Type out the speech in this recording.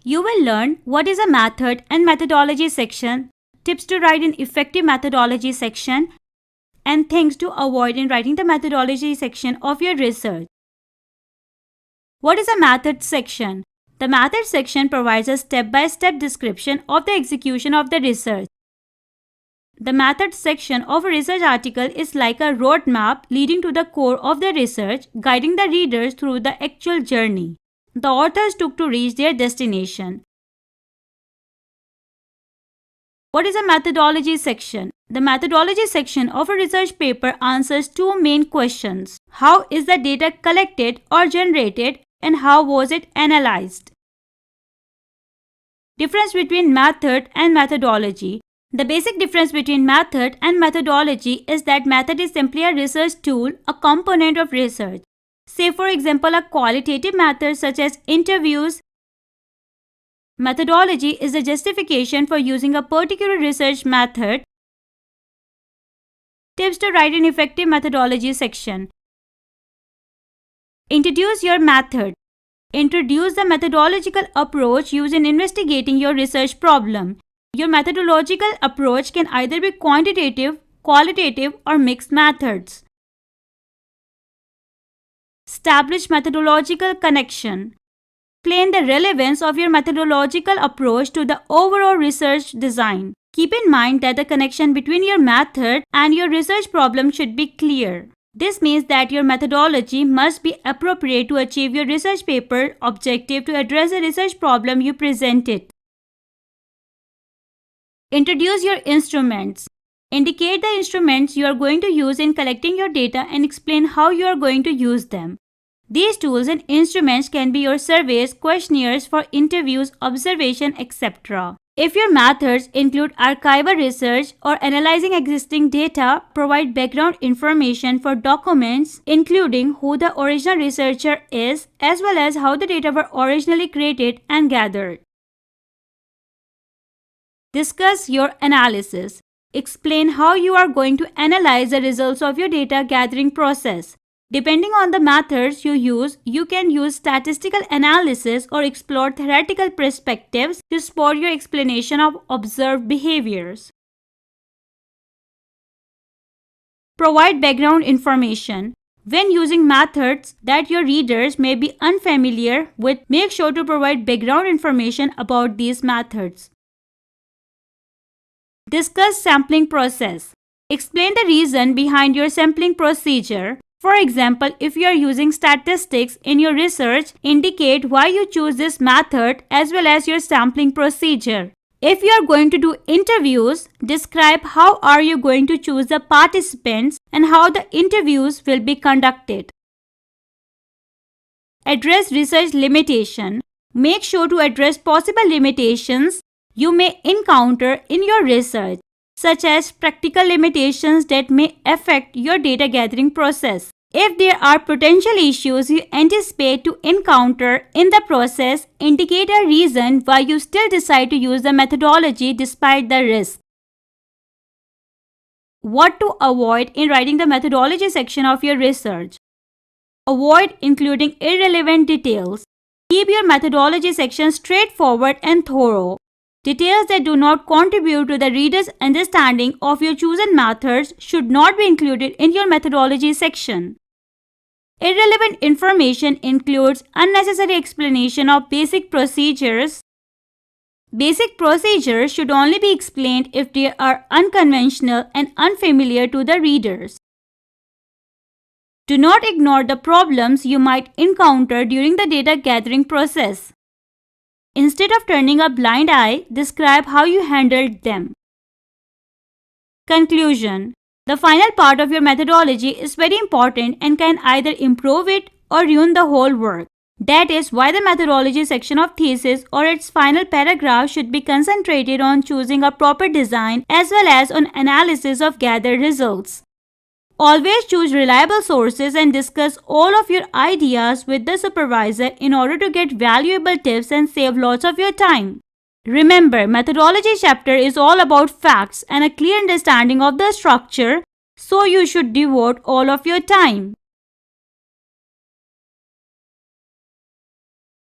You will learn what is a method and methodology section, tips to write an effective methodology section, and things to avoid in writing the methodology section of your research. What is a method section? The method section provides a step-by-step description of the execution of the research. The method section of a research article is like a roadmap leading to the core of the research, guiding the readers through the actual journey the authors took to reach their destination. What is a methodology section? The methodology section of a research paper answers two main questions. How is the data collected or generated, and how was it analyzed? Difference between method and methodology. The basic difference between method and methodology is that method is simply a research tool, a component of research. Say for example a qualitative method such as interviews. Methodology is a justification for using a particular research method. Tips to write an effective methodology section. Introduce your method. Introduce the methodological approach used in investigating your research problem. Your methodological approach can either be quantitative, qualitative, or mixed methods. Establish methodological connection. Explain the relevance of your methodological approach to the overall research design. Keep in mind that the connection between your method and your research problem should be clear. This means that your methodology must be appropriate to achieve your research paper objective to address the research problem you presented. Introduce your instruments. Indicate the instruments you are going to use in collecting your data and explain how you are going to use them. These tools and instruments can be your surveys, questionnaires for interviews, observation, etc. If your methods include archival research or analyzing existing data, provide background information for documents, including who the original researcher is, as well as how the data were originally created and gathered. Discuss your analysis. Explain how you are going to analyze the results of your data gathering process. Depending on the methods you use, you can use statistical analysis or explore theoretical perspectives to support your explanation of observed behaviors. Provide background information. When using methods that your readers may be unfamiliar with, make sure to provide background information about these methods. Discuss sampling process. Explain the reason behind your sampling procedure. For example, if you are using statistics in your research, indicate why you choose this method as well as your sampling procedure. If you are going to do interviews, describe how are you going to choose the participants and how the interviews will be conducted. Address research limitation. Make sure to address possible limitations you may encounter in your research, such as practical limitations that may affect your data gathering process. If there are potential issues you anticipate to encounter in the process, indicate a reason why you still decide to use the methodology despite the risk. What to avoid in writing the methodology section of your research. Avoid including irrelevant details. Keep your methodology section straightforward and thorough. Details that do not contribute to the reader's understanding of your chosen methods should not be included in your methodology section. Irrelevant information includes unnecessary explanation of basic procedures. Basic procedures should only be explained if they are unconventional and unfamiliar to the readers. Do not ignore the problems you might encounter during the data gathering process. Instead of turning a blind eye, describe how you handled them. Conclusion. The final part of your methodology is very important and can either improve it or ruin the whole work. That is why the methodology section of thesis or its final paragraph should be concentrated on choosing a proper design as well as on analysis of gathered results. Always choose reliable sources and discuss all of your ideas with the supervisor in order to get valuable tips and save lots of your time. Remember, methodology chapter is all about facts and a clear understanding of the structure, so you should devote all of your time.